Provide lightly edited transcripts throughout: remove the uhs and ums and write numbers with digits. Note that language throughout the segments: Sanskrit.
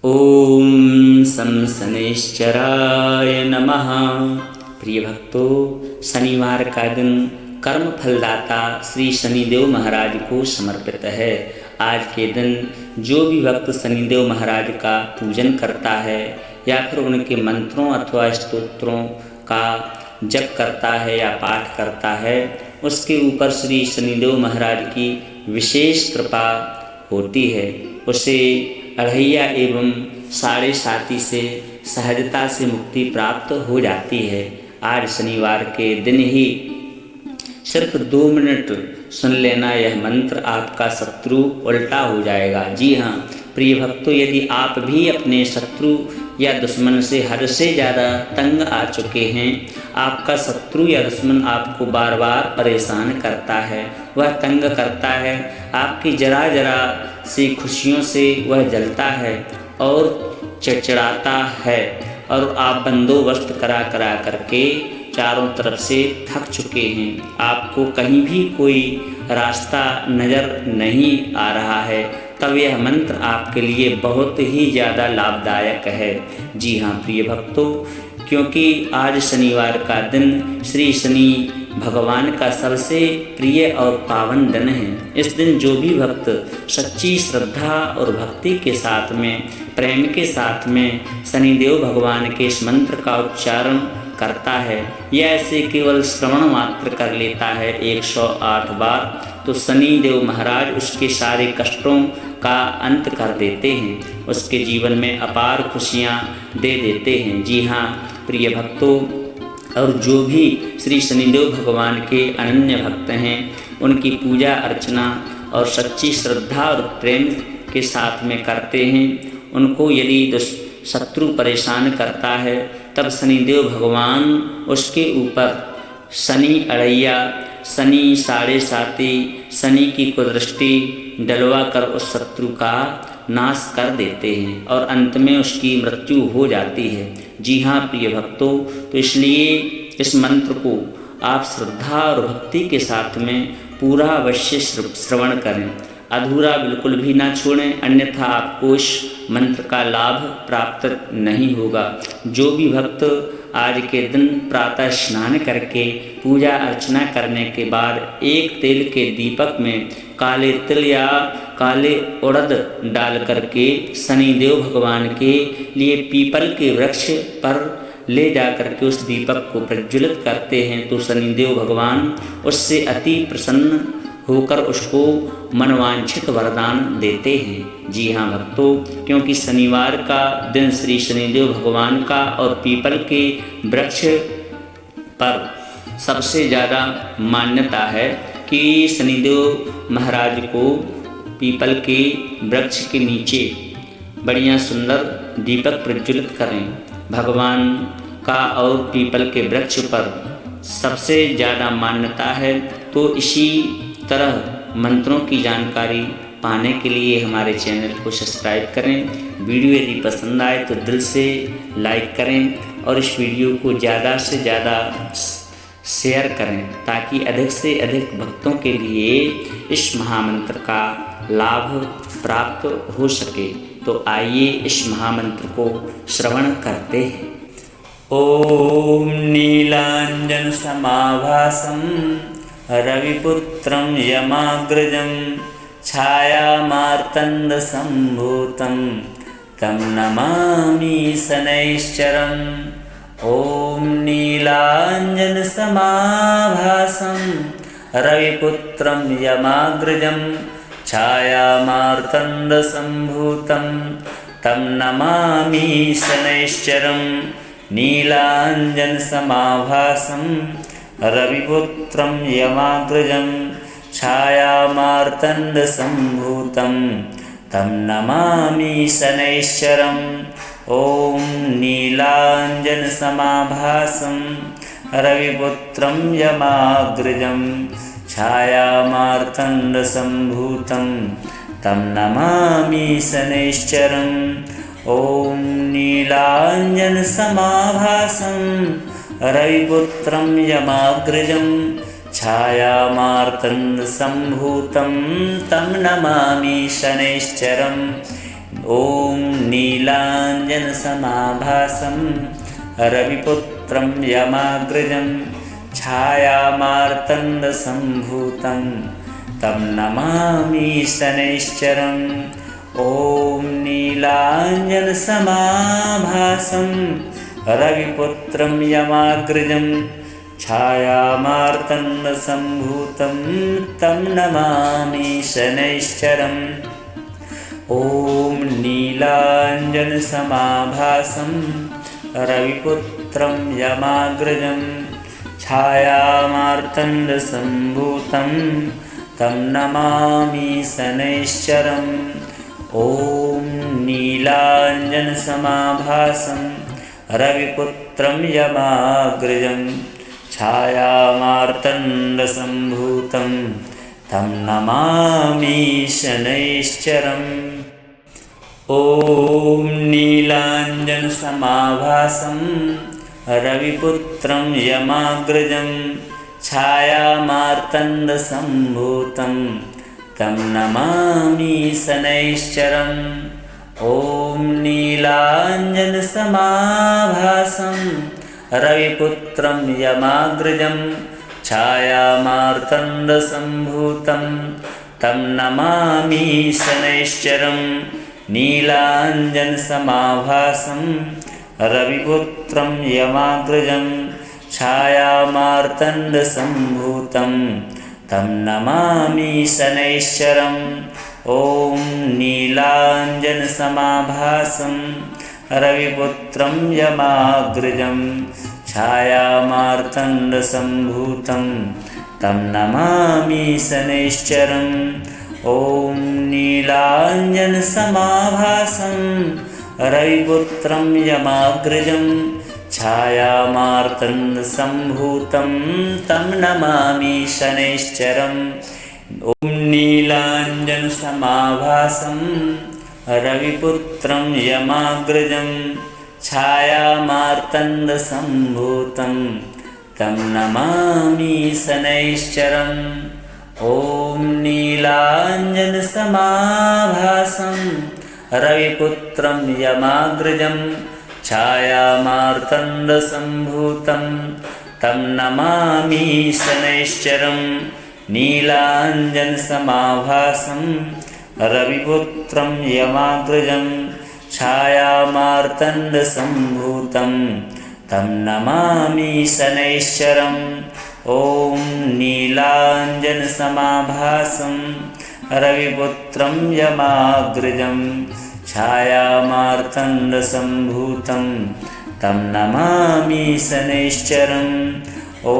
ओम सं शनैश्चराय नमः। प्रिय भक्तों, शनिवार का दिन कर्म फलदाता श्री शनिदेव महाराज को समर्पित है। आज के दिन जो भी भक्त शनिदेव महाराज का पूजन करता है या फिर उनके मंत्रों अथवा स्तोत्रों का जप करता है या पाठ करता है, उसके ऊपर श्री शनिदेव महाराज की विशेष कृपा होती है। उसे अढ़ैया एवं साढ़े साती से सहजता से मुक्ति प्राप्त हो जाती है। आज शनिवार के दिन ही सिर्फ 2 मिनट सुन लेना, यह मंत्र आपका शत्रु उल्टा हो जाएगा। जी हाँ प्रिय भक्तों, यदि आप भी अपने शत्रु या दुश्मन से हद से ज़्यादा तंग आ चुके हैं, आपका शत्रु या दुश्मन आपको बार बार परेशान करता है, वह तंग करता है, आपकी जरा जरा सी खुशियों से वह जलता है और चिड़चिड़ाता है, और आप बंदोबस्त करा करा करके चारों तरफ से थक चुके हैं, आपको कहीं भी कोई रास्ता नज़र नहीं आ रहा है, तब यह मंत्र आपके लिए बहुत ही ज़्यादा लाभदायक है। जी हाँ प्रिय भक्तों, क्योंकि आज शनिवार का दिन श्री शनि भगवान का सबसे प्रिय और पावन दिन है। इस दिन जो भी भक्त सच्ची श्रद्धा और भक्ति के साथ में, प्रेम के साथ में शनिदेव भगवान के इस मंत्र का उच्चारण करता है या ऐसे केवल श्रवण मात्र कर लेता है 108 बार, तो शनिदेव महाराज उसके सारे कष्टों का अंत कर देते हैं, उसके जीवन में अपार खुशियाँ दे देते हैं। जी हाँ प्रिय भक्तों, और जो भी श्री शनिदेव भगवान के अनन्य भक्त हैं, उनकी पूजा अर्चना और सच्ची श्रद्धा और प्रेम के साथ में करते हैं, उनको यदि शत्रु परेशान करता है, तब शनिदेव भगवान उसके ऊपर शनि अढ़ैया, शनि साढ़े साती, शनि की कुदृष्टि डलवा कर उस शत्रु का नाश कर देते हैं और अंत में उसकी मृत्यु हो जाती है। जी हाँ प्रिय भक्तों, तो इसलिए इस मंत्र को आप श्रद्धा और भक्ति के साथ में पूरा अवश्य श्रवण करें, अधूरा बिल्कुल भी ना छोड़ें, अन्यथा आपको इस मंत्र का लाभ प्राप्त नहीं होगा। जो भी भक्त आज के दिन प्रातः स्नान करके पूजा अर्चना करने के बाद एक तेल के दीपक में काले तिल या काले उड़द डाल करके शनिदेव भगवान के लिए पीपल के वृक्ष पर ले जा करके उस दीपक को प्रज्वलित करते हैं, तो शनिदेव भगवान उससे अति प्रसन्न होकर उसको मनवांछित वरदान देते हैं। जी हाँ भक्तों, क्योंकि शनिवार का दिन श्री शनिदेव भगवान का और पीपल के वृक्ष पर सबसे ज़्यादा मान्यता है कि शनिदेव महाराज को पीपल के वृक्ष के नीचे बढ़िया सुंदर दीपक प्रज्वलित करें। भगवान का और पीपल के वृक्ष पर सबसे ज़्यादा मान्यता है, तो इसी तरह मंत्रों की जानकारी पाने के लिए हमारे चैनल को सब्सक्राइब करें। वीडियो यदि पसंद आए तो दिल से लाइक करें और इस वीडियो को ज़्यादा से ज़्यादा शेयर करें, ताकि अधिक से अधिक भक्तों के लिए इस महामंत्र का लाभ प्राप्त हो सके। तो आइए इस महामंत्र को श्रवण करते हैं। ओम नीलांजन समाभासं रविपुत्रं यमाग्रजं छायामार्तंड संभूतं तं नमामि शनैश्चरम्। ओम नीलांजन समाभासं रविपुत्रं यमाग्रजं छायामार्तंड संभूतं तं नमामि शनैश्चरम्। नीलांजन समाभासं रविपुत्रं यमाग्रजं छायामार्तंड संभूतं तं नमामि शनैश्चरम्। ओम नीलांजन समाभासं रविपुत्रं यमाग्रजं छायामार्तंड संभूतं तं नमामि शनैश्चरम्। ओम नीलांजन समाभासं रविपुत्रं यमाग्रजं छायामार्तंड संभूतं तं नमामि शनैश्चरम्। ॐ नीलाञ्जनसमाभासं रविपुत्रं यमाग्रजं छायामार्तण्डसम्भूतं तं नमामि शनैश्चरम्। ॐ नीलाञ्जनसमाभासं रविपुत्रं यमाग्रजं छायामार्तण्डसम्भूतं तं नमामि शनैश्चरम्। ॐ नीलाञ्जनसमाभासं रविपुत्रं यमाग्रजं छायामार्तण्डसम्भूतं तं नमामि शनैश्चरम्। ॐ नीलाञ्जनसमाभासं रविपुत्रं यमाग्रजं छायामार्तण्डसम्भूतं तं नमामि शनैश्चरम्। ॐ नीलाञ्जनसमाभासं रविपुत्रं यमाग्रजं छायामार्तण्डसम्भूतं तं नमामि शनैश्चरम्। ॐ नीलाञ्जनसमाभासं रविपुत्रं यमाग्रजं छायामार्तण्डसम्भूतं तं नमामि शनैश्चरम्। नीलाञ्जनसमाभासं रविपुत्रं यमाग्रजं छायामार्तण्डसम्भूतं तं नमामि शनैश्चरम्। ॐ नीलाञ्जनसमाभासं रविपुत्रं यमाग्रजं छायामार्तण्डसम्भूतं तं नमामि शनैश्चरम्। ॐ नीलाञ्जनसमाभासं रविपुत्रं यमाग्रजं छायामार्तण्डसम्भूतं तं नमामि शनैश्चरम्। ॐ नीलाञ्जनसमाभासं रविपुत्रं यमाग्रजं छायामार्तण्डसम्भूतं तं नमामि शनैश्चरम्। ॐ नीलाञ्जनसमाभासं रविपुत्रं यमाग्रजं छायामार्तण्डसम्भूतं तं नमामि शनैश्चरम्। नीलाञ्जनसमाभासं रविपुत्रं यमाग्रजं छायामार्तण्डसम्भूतं तं नमामि शनैश्चरम्। ॐ नीलाञ्जनसमाभासं रविपुत्रं यमाग्रजं छायामार्तण्डसम्भूतं तं नमामि शनैश्चरम्। ॐ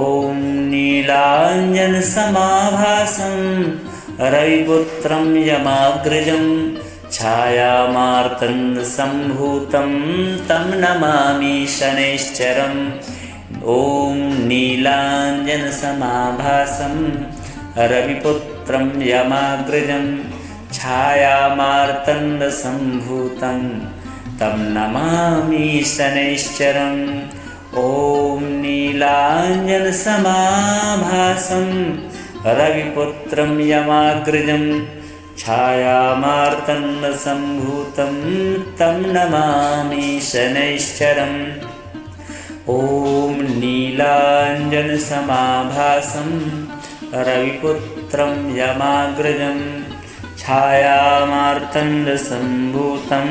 नीलाञ्जनसमाभासं रविपुत्रं यमाग्रजं छायामार्तण्डसम्भूतं तं नमामि शनैश्चरम्। ॐ नीलाञ्जनसमाभासं रविपुत्रं यमाग्रजं छायामार्तण्डसम्भूतं तं नमामि शनैश्चरम्। ॐ नीलाञ्जनसमाभासं रविपुत्रं यमाग्रजं छायामार्तण्डसम्भूतं तं नमामि शनैश्चरम्। ॐ नीलाञ्जनसमाभासं रविपुत्रं यमाग्रजं छायामार्तण्डसम्भूतं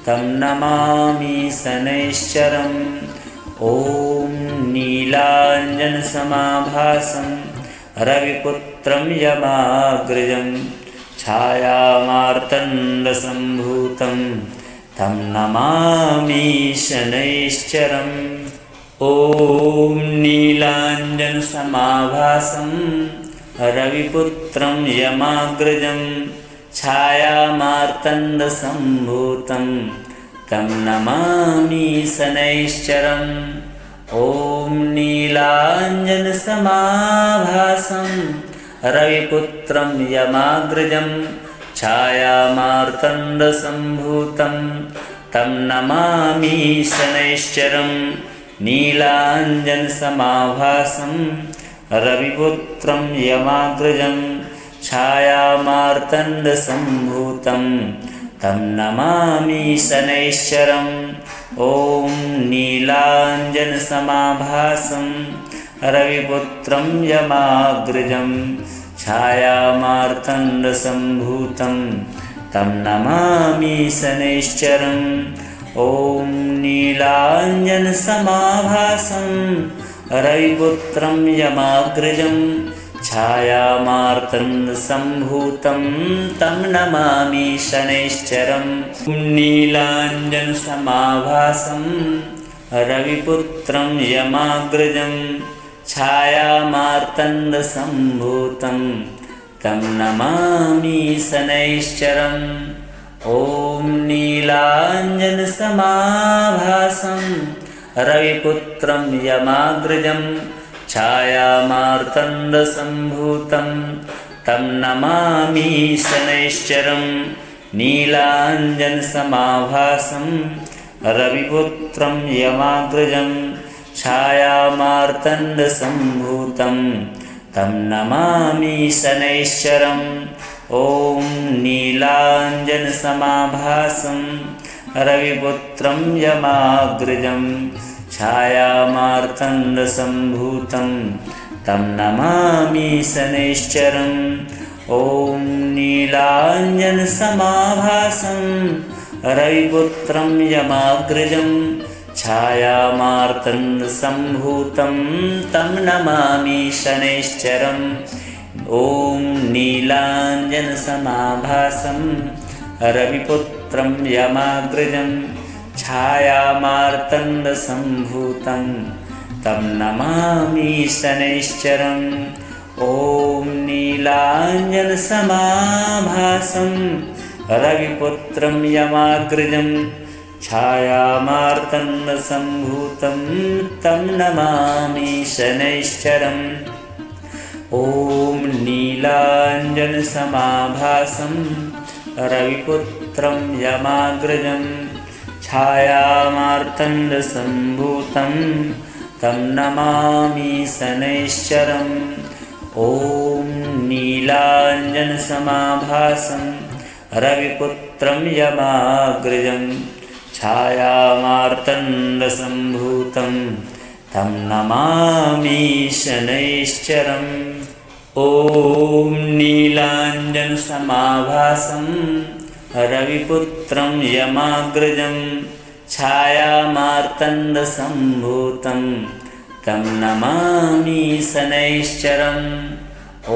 तं नमामि शनैश्चरम्। ॐ नीलाञ्जनसमाभासं रविपुत्रं यमाग्रजं छायामार्तण्डसम्भूतं तं नमामि शनैश्चरम्। ॐ नीलाञ्जनसमाभासं रविपुत्रं यमाग्रजं छायामार्तण्डसम्भूतं तं नमामि शनैश्चरम्। ॐ नीलाञ्जनसमाभासं रविपुत्रं यमाग्रजं छायामार्तण्डसम्भूतं तं नमामि शनैश्चरम्। नीलाञ्जनसमाभासं रविपुत्रं यमाग्रजं छायामार्तण्डसम्भूतं तं नमामि शनैश्चरम्। ॐ नीलाञ्जनसमाभासं रविपुत्रं यमाग्रजं छायामार्तण्डसम्भूतं तं नमामि शनैश्चरम्। ॐ नीलाञ्जनसमाभासं रविपुत्रं यमाग्रजं छायामार्तण्डसम्भूतं तं नमामि शनैश्चरम्। नीलाञ्जनसमाभासं रविपुत्रं यमाग्रजं छायामार्तण्डसम्भूतं तं नमामि शनैश्चरम्। ॐ नीलाञ्जनसमाभासं रविपुत्रं यमाग्रजं छायामार्तण्डसम्भूतं तं नमामि शनैश्चरम्। नीलाञ्जनसमाभासं रविपुत्रं यमाग्रजं छायामार्तण्डसम्भूतं तं नमामि शनैश्चरम्। ॐ नीलाञ्जनसमाभासं रविपुत्रं यमाग्रजं छायामार्तण्डसम्भूतं तं नमामि शनैश्चरम्। ॐ नीलाञ्जनसमाभासं रविपुत्रं यमाग्रजं छायामार्तण्डसम्भूतं तं नमामि शनैश्चरम्। ॐ नीलाञ्जनसमाभासं रविपुत्रं यमाग्रजं छायामार्तण्डसम्भूतं तं नमामि शनैश्चरम्। ॐ नीलाञ्जनसमाभासं रविपुत्रं यमाग्रजं छायामार्तण्डसम्भूतं तं नमामि शनैश्चरम्। ॐ नीलाञ्जनसमाभासं रविपुत्रं यमाग्रजं छायामार्तण्डसम्भूतं तं नमामि शनैश्चरम्। ॐ नीलाञ्जनसमाभासं रविपुत्रं यमाग्रजं छायामार्तण्डसम्भूतं तं नमामि शनैश्चरम्। ॐ नीलाञ्जनसमाभासं रविपुत्रं यमाग्रजं छायामार्तण्डसम्भूतं तं नमामि शनैश्चरम्। ॐ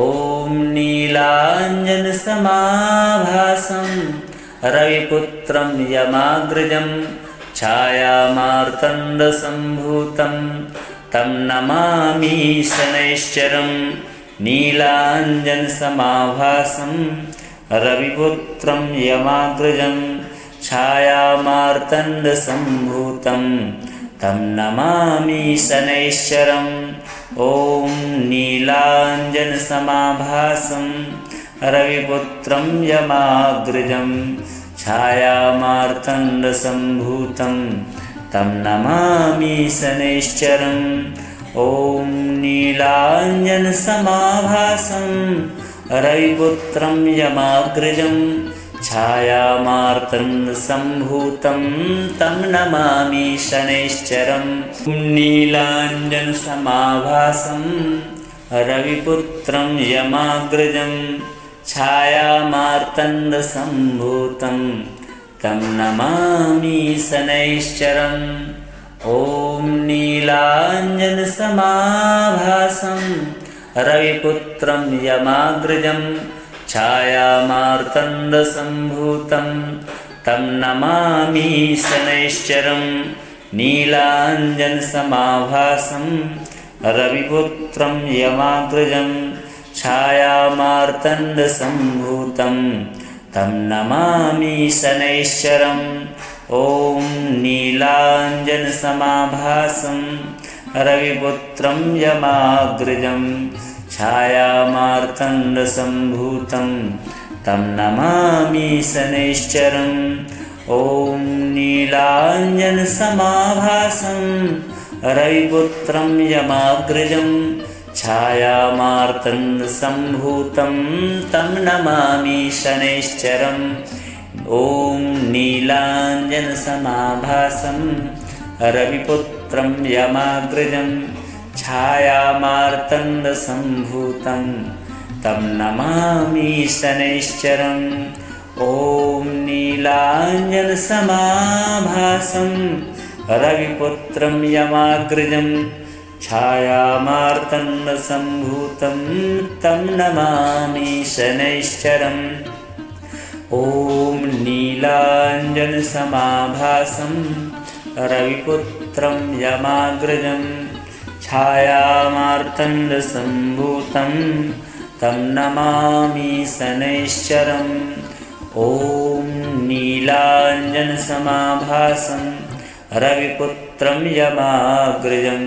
नीलाञ्जनसमाभासं रविपुत्रं यमाग्रजं छायामार्तण्डसम्भूतं तं नमामि शनैश्चरम्। नीलाञ्जनसमाभासं रविपुत्रं यमाग्रजं छायामार्तण्डसम्भूतं तं नमामि शनैश्चरम्। ॐ नीलाञ्जनसमाभासं रविपुत्रं यमाग्रजं छायामार्तण्डसम्भूतं तं नमामि शनैश्चरम्। ॐ नीलाञ्जनसमाभासं रविपुत्रं यमाग्रजं छायामार्तण्डसम्भूतं तं नमामि शनैश्चरम्। नीलाञ्जनसमाभासं रविपुत्रं यमाग्रजं छायामार्तण्डसम्भूतं तं नमामि शनैश्चरम्। ॐ नीलाञ्जनसमाभासं रविपुत्रं यमाग्रजं छायामार्तण्डसम्भूतं तं नमामि शनैश्चरम्। नीलाञ्जनसमाभासं रविपुत्रं यमाग्रजं छायामार्तण्डसम्भूतं तं नमामि शनैश्चरम्। ॐ नीलाञ्जनसमाभासं रविपुत्रं यमाग्रजं छायामार्तण्डसम्भूतं तं नमामि शनैश्चरम्। ॐ नीलाञ्जनसमाभासं रविपुत्रं यमाग्रजं छायामार्तण्डसम्भूतं तं नमामि शनैश्चरम्। ॐ नीलाञ्जनसमाभासं रविपुत्रं यमाग्रजं छायामार्तण्डसम्भूतं तं नमामि शनैश्चरम्। ॐ नीलाञ्जनसमाभासं रविपुत्रं यमाग्रजं छायामार्तण्डसम्भूतं तं नमामि शनैश्चरम्। ॐ नीलाञ्जनसमाभासं रविपुत्रं यमाग्रजं छायामार्तण्डसम्भूतं तं नमामि शनैश्चरम्। ॐ नीलाञ्जनसमाभासं रविपुत्रं यमाग्रजं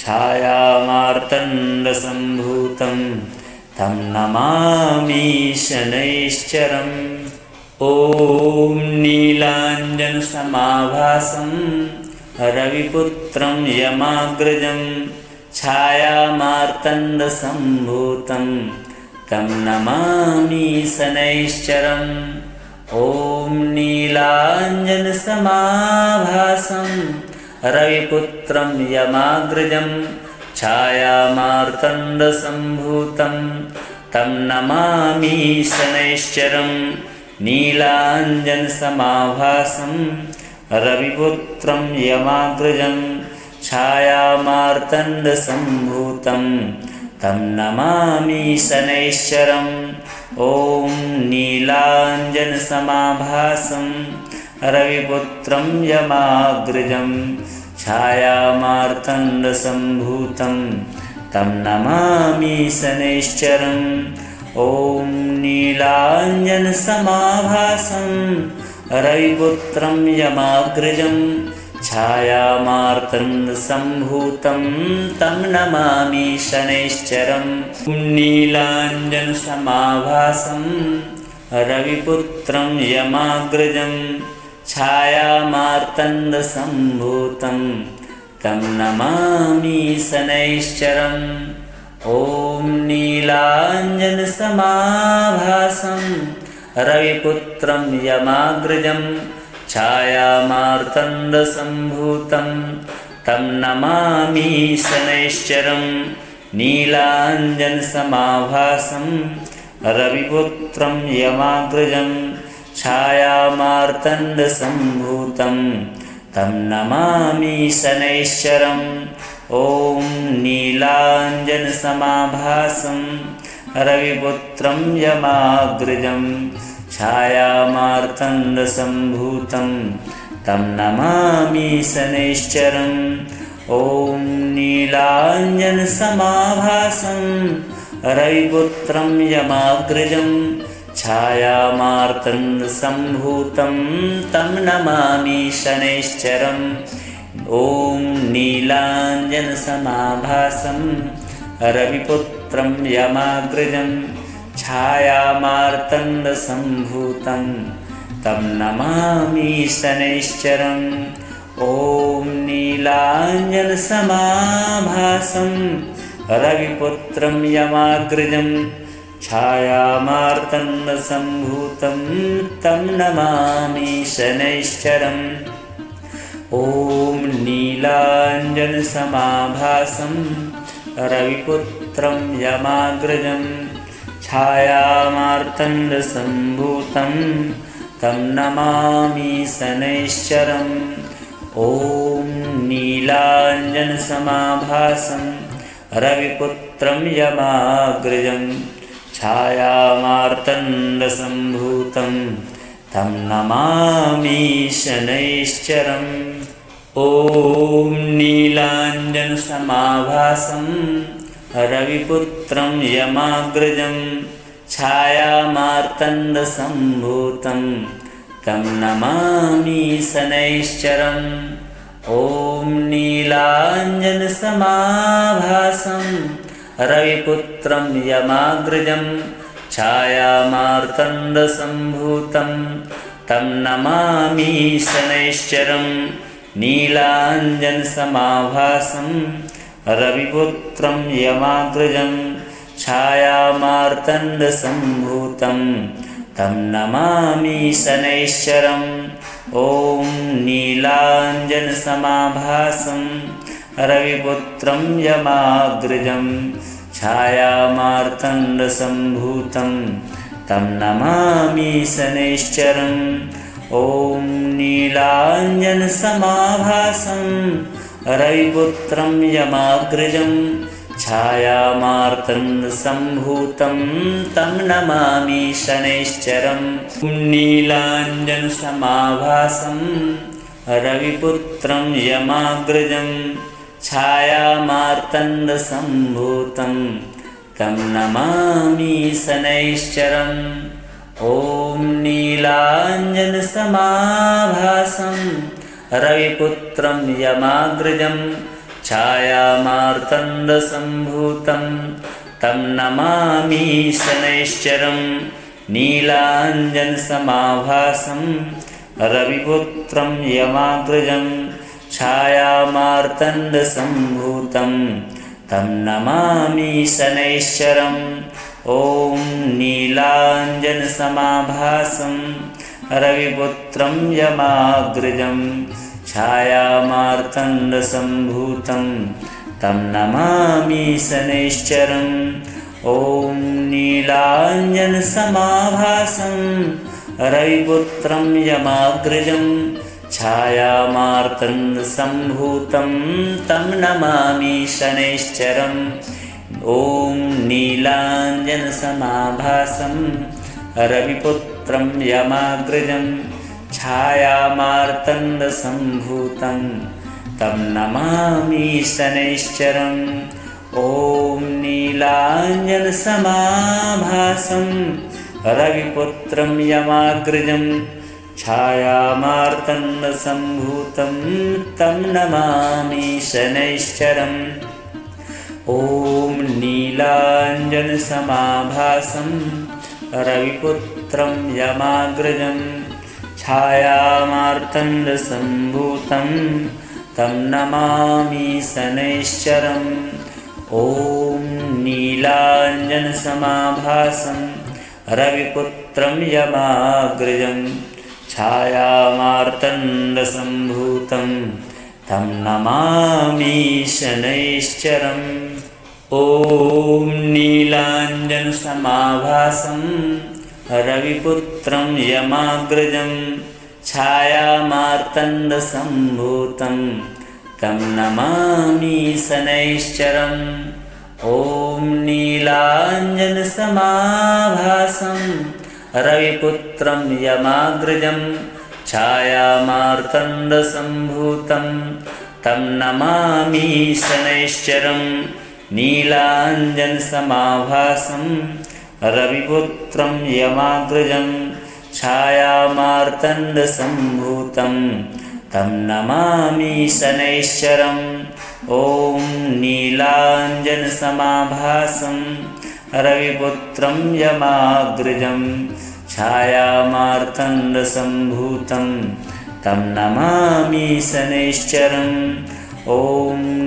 छायामार्तण्डसम्भूतं तं नमामि शनैश्चरम्। ॐ नीलाञ्जनसमाभासं रविपुत्रं यमाग्रजं छायामार्तण्डसम्भूतं तं नमामि शनैश्चरम्। ॐ नीलाञ्जनसमाभासं रविपुत्रं यमाग्रजं छायामार्तण्डसम्भूतं तं नमामि शनैश्चरम्। नीलाञ्जनसमाभासं रविपुत्रं यमाग्रजं छायामार्तण्डसम्भूतं तं नमामि शनैश्चरम्। ॐ नीलाञ्जनसमाभासं रविपुत्रं यमाग्रजं छायामार्तण्डसम्भूतं तं नमामि शनैश्चरम्। ॐ नीलाञ्जनसमाभासं रविपुत्रं यमाग्रजं छायामार्तण्डसम्भूतं तं नमामि शनैश्चरम्। नीलाञ्जनसमाभासं रविपुत्रं यमाग्रजं छायामार्तण्डसम्भूतं तं नमामि शनैश्चरम्। ॐ नीलाञ्जनसमाभासं रविपुत्रं यमाग्रजं छायामार्तण्डसम्भूतं तं नमामि शनैश्चरम्। नीलाञ्जनसमाभासं रविपुत्रं यमाग्रजं छायामार्तण्डसम्भूतं तं नमामि शनैश्चरम्। ॐ नीलाञ्जनसमाभासं रविपुत्रं यमाग्रजं छायामार्तण्डसम्भूतं तं नमामि शनैश्चरम्। ॐ नीलाञ्जनसमाभासं रविपुत्रं यमाग्रजं छायामार्तण्डसम्भूतं तं नमामि शनैश्चरम्। ॐ नीलाञ्जनसमाभासं रविपुत्रं यमाग्रजं छायामार्तण्डसम्भूतं तं नमामि शनैश्चरम्। ॐ नीलाञ्जनसमाभासं रविपुत्रं यमाग्रजं छायामार्तण्डसम्भूतं तं नमामि शनैश्चरम्। ॐ नीलाञ्जनसमाभासं रविपुत्रं यमाग्रजं छायामार्तण्डसम्भूतं तं नमामि शनैश्चरम्। ॐ नीलाञ्जनसमाभासं रविपुत्रं यमाग्रजं छायामार्तण्डसम्भूतं तं नमामि शनैश्चरम्। ॐ नीलाञ्जनसमाभासं रविपुत्रं यमाग्रजं छायामार्तण्डसम्भूतं तं नमामि शनैश्चरम्। ॐ नीलाञ्जनसमाभासं रविपुत्रं यमाग्रजं छायामार्तण्डसम्भूतं तं नमामि शनैश्चरम्। नीलाञ्जनसमाभासं रविपुत्रं यमाग्रजं छायामार्तण्डसम्भूतं तं नमामि शनैश्चरम्। ॐ नीलाञ्जनसमाभासं रविपुत्रं यमाग्रजं छायामार्तण्डसम्भूतं तं नमामि शनैश्चरम्। ॐ नीलाञ्जनसमाभासं रविपुत्रं यमाग्रजं छायामार्तण्डसम्भूतं तं नमामि शनैश्चरम्। नीलाञ्जनसमाभासं रविपुत्रं यमाग्रजं छायामार्तण्डसम्भूतं तं नमामि शनैश्चरम्। ॐ नीलाञ्जनसमाभासं रविपुत्रं यमाग्रजं छायामार्तण्डसम्भूतं तं नमामि शनैश्चरम्। नीलाञ्जनसमाभासं रविपुत्रं यमाग्रजं छायामार्तण्डसम्भूतं तं नमामि शनैश्चरम्। ॐ नीलाञ्जनसमाभासं रविपुत्रं यमाग्रजं छायामार्तण्डसम्भूतं तं नमामि शनैश्चरम्। ॐ नीलाञ्जनसमाभासं रविपुत्रं यमाग्रजं छायामार्तण्डसम्भूतं तं नमामि शनैश्चरम्। ॐ नीलाञ्जनसमाभासं रविपुत्रं यमाग्रजं छायामार्तण्डसम्भूतं तं नमामि शनैश्चरम्। ॐ नीलाञ्जनसमाभासं रविपुत्रं यमाग्रजं छायामार्तण्डसम्भूतं तं नमामि शनैश्चरम्। ॐ नीलाञ्जनसमाभासं रविपुत्रं यमाग्रजं छायामार्तण्डसम्भूतं तं नमामि शनैश्चरम्। ॐ नीलाञ्जनसमाभासं रविपुत्रं यमाग्रजं छायामार्तण्डसम्भूतं तं नमामि शनैश्चरम्। ॐ नीलाञ्जनसमाभासं रविपुत्रं यमाग्रजं छायामार्तण्डसम्भूतं तं नमामि शनैश्चरम्। ॐ नीलाञ्जनसमाभासं रविपुत्रं यमाग्रजं छायामार्तण्डसम्भूतं तं नमामि शनैश्चरम्। नीलाञ्जनसमाभासं रविपुत्रं यमाग्रजं छायामार्तण्डसम्भूतं तं नमामि शनैश्चरम्। ॐ नीलाञ्जनसमाभासं रविपुत्रं यमाग्रजं छायामार्तण्डसम्भूतं तं नमामि शनैश्चरम्। ॐ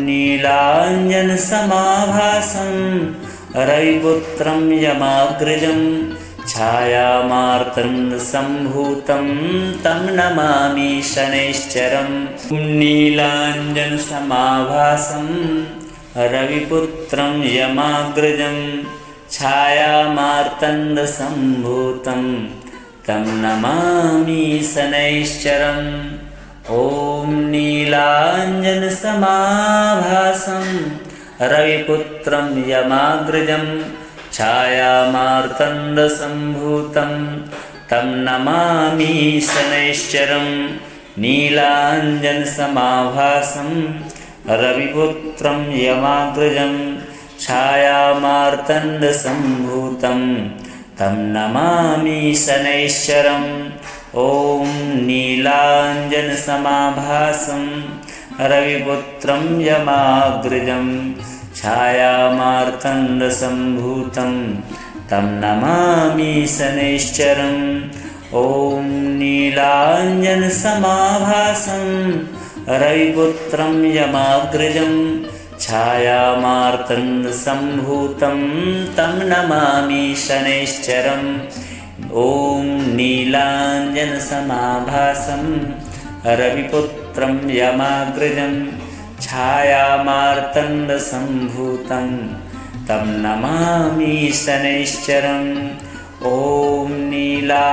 नीलाञ्जनसमाभासं रविपुत्रं यमाग्रजं छायामार्तण्डसम्भूतं तं नमामि शनैश्चरम्। नीलाञ्जनसमाभासं रविपुत्रं यमाग्रजं छायामार्तण्डसम्भूतं तं नमामि शनैश्चरम्। ॐ नीलाञ्जनसमाभासं रविपुत्रं यमाग्रजं छायामार्तण्डसम्भूतं तं नमामि शनैश्चरम्। नीलाञ्जनसमाभासं रविपुत्रं यमाग्रजं छायामार्तण्डसम्भूतं तं नमामि शनैश्चरम्। ॐ नीलाञ्जनसमाभासं रविपुत्रं यमाग्रजं छायामार्तण्डसम्भूतं तं नमामि शनैश्चरम्। ॐ नीलाञ्जनसमाभासं रविपुत्रं यमाग्रजं छायामार्तण्डसम्भूतं तं नमामि शनैश्चरम्। ॐ नीलाञ्जनसमाभासं रविपुत्रं यमाग्रजं छायामार्तण्डसम्भूतं तं नमामि शनैश्चरम्। ॐ नीलाञ्जनसमाभासं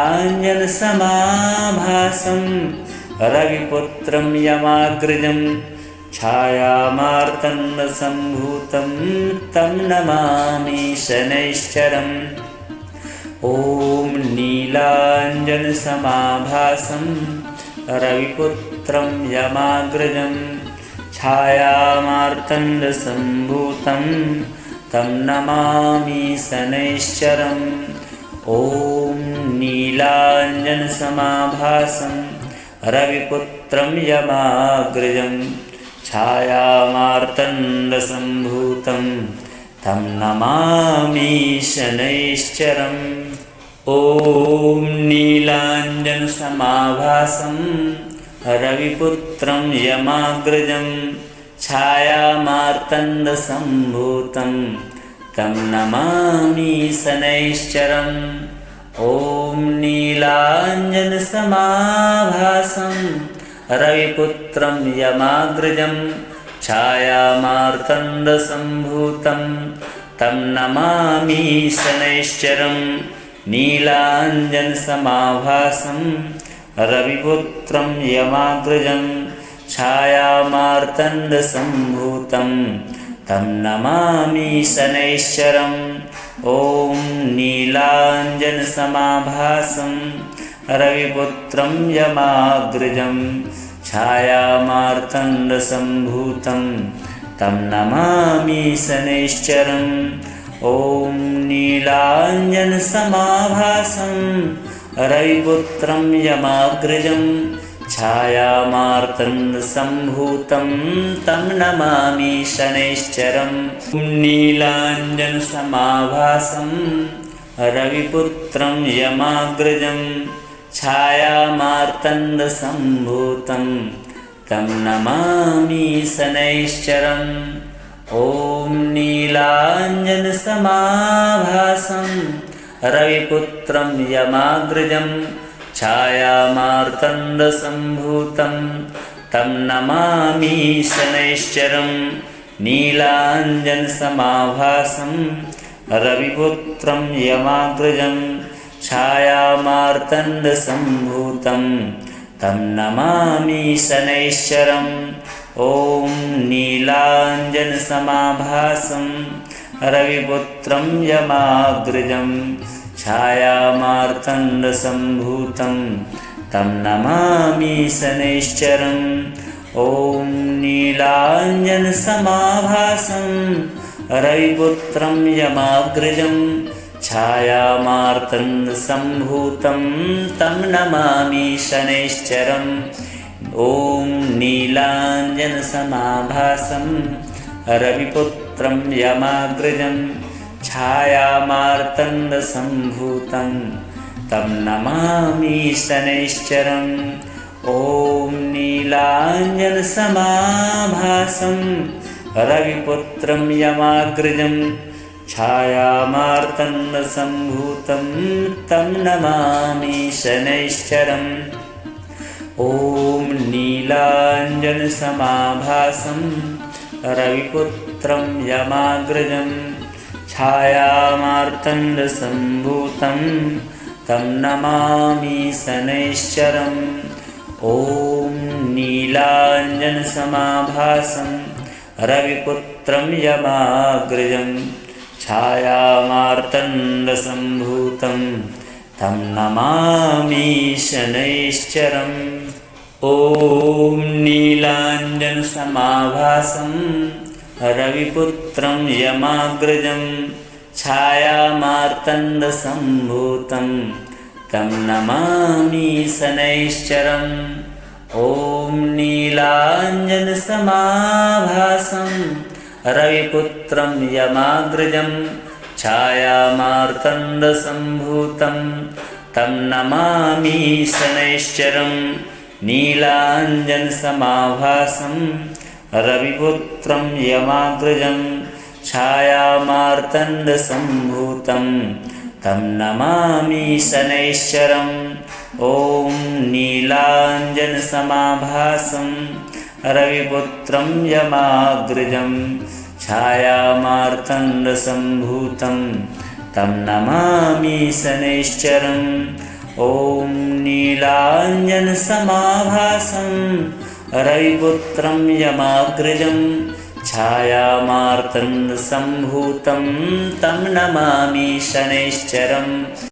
रविपुत्रं यमाग्रजं छायामार्तण्डसम्भूतं तं नमामि शनैश्चरम्। ॐ नीलाञ्जनसमाभासं रविपुत्रं यमाग्रजं छायामार्तण्डसम्भूतं तं नमामि शनैश्चरम्। ॐ नीलाञ्जनसमाभासं रविपुत्रं यमाग्रजं छायामार्तण्डसम्भूतं तं नमामि शनैश्चरम्। ॐ नीलाञ्जनसमाभासं रविपुत्रं यमाग्रजं छायामार्तण्डसम्भूतं तं नमामि शनैश्चरम्। ॐ नीलाञ्जनसमाभासं रविपुत्रं यमाग्रजं छायामार्तण्डसम्भूतं तं नमामि शनैश्चरम्। नीलाञ्जनसमाभासं रविपुत्रं यमाग्रजं छायामार्तण्डसम्भूतं तं नमामि शनैश्चरम्। ॐ नीलाञ्जनसमाभासं रविपुत्रं यमाग्रजं छायामार्तण्डसम्भूतं तं नमामि शनैश्चरम्। ॐ नीलाञ्जनसमाभासं रविपुत्रं यमाग्रजं छायामार्तण्डसम्भूतं तं नमामि शनैश्चरम्। नीलाञ्जनसमाभासं रविपुत्रं यमाग्रजं छायामार्तण्डसम्भूतं तं नमामि शनैश्चरम्। ॐ नीलाञ्जनसमाभासं रविपुत्रं यमाग्रजं छायामार्तण्डसम्भूतं तं नमामि शनैश्चरम्। नीलाञ्जनसमाभासं रविपुत्रं यमाग्रजं छायामार्तण्डसम्भूतं तं नमामि शनैश्चरम्। ॐ नीलाञ्जनसमाभासं रविपुत्रं यमाग्रजं छायामार्तण्डसम्भूतं तं नमामि शनैश्चरम्। ॐ नीलाञ्जनसमाभासं रविपुत्रं यमाग्रजं छायामार्तण्डसम्भूतं तं नमामि शनैश्चरम्। ॐ नीलाञ्जनसमाभासं रविपुत्रं यमाग्रजं छायामार्तण्डसम्भूतं तं नमामि शनैश्चरम्। ॐ नीलाञ्जनसमाभासं रविपुत्रं यमाग्रजं छायामार्तण्डसम्भूतं तं नमामि शनैश्चरम्। ॐ नीलाञ्जनसमाभासं रविपुत्रं यमाग्रजं छायामार्तण्डसम्भूतं तं नमामि शनैश्चरम्। ॐ नीलाञ्जनसमाभासं रविपुत्रं यमाग्रजं छायामार्तण्डसम्भूतं तं नमामि शनैश्चरम्। ॐ नीलाञ्जनसमाभासं रविपुत्रं यमाग्रजं छायामार्तण्डसम्भूतं तं नमामि शनैश्चरम्। ॐ नीलाञ्जनसमाभासं रविपुत्रं यमाग्रजं छायामार्तण्डसम्भूतं तं नमामि शनैश्चरम्। नीलाञ्जनसमाभासं रविपुत्रं यमाग्रजं छायामार्तण्डसम्भूतं तं नमामि शनैश्चरम्। ॐ नीलाञ्जनसमाभासं रविपुत्रं यमाग्रजं छायामार्तण्डसम्भूतं तं नमामि शनैश्चरम्। ॐ नीलाञ्जनसमाभासं रविपुत्रं यमाग्रजं छायामार्तण्डसम्भूतं तं नमामि शनैश्चरम्।